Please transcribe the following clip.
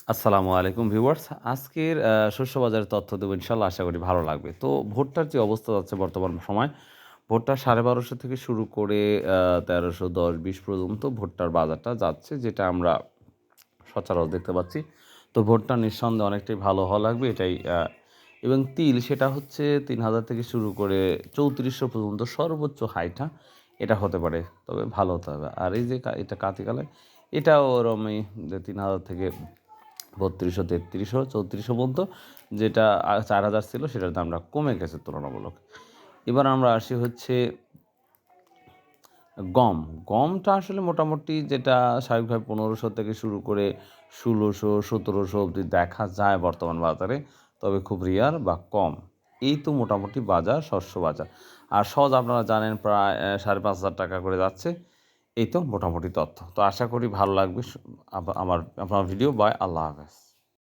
আসসালামু আলাইকুম ভিউয়ার্স। আজকের শস্য বাজারের তথ্য দেব ইনশাআল্লাহ, আশা করি ভালো লাগবে। তো ভুট্টার যে অবস্থা যাচ্ছে বর্তমান সময়, ভুট্টা ১২৫০ থেকে শুরু করে ১৩১০-২০ পর্যন্ত ভুট্টার বাজারটা যাচ্ছে, যেটা আমরা সচরাচর দেখতে পাচ্ছি। তো ভুট্টা নিঃসন্দেহে অনেকটাই ভালো হওয়া লাগবে এটাই। এবং তিল সেটা হচ্ছে ৩,০০০ থেকে শুরু করে ৩৪০০ পর্যন্ত সর্বোচ্চ হাইটা এটা হতে পারে। তবে ভালো হতে হবে। আর এই যে এটা কাতি কালাই, এটাও ওরমই ৩,০০০ থেকে ৩২০০, ৩৩০০, ৩৪০০ পর্যন্ত, যেটা ৪,০০০ ছিল সেটার দামটা কমে গেছে তুলনামূলক। এবার আমরা আসি হচ্ছে গম। গমটা আসলে মোটামুটি যেটা স্বাভাবিকভাবে ১৫০০ থেকে শুরু করে ১৬০০, ১৭০০ অবধি দেখা যায় বর্তমান বাজারে। তবে খুব রেয়ার বা কম। এই তো মোটামুটি বাজার, শস্য বাজার। আর সওজ আপনারা জানেন প্রায় ৫,৫০০ টাকা করে যাচ্ছে। এই তো মোটামুটি তথ্য। তো আশা করি ভালো লাগবে আমার আপনার ভিডিও। বাই, আল্লাহ হাফেজ।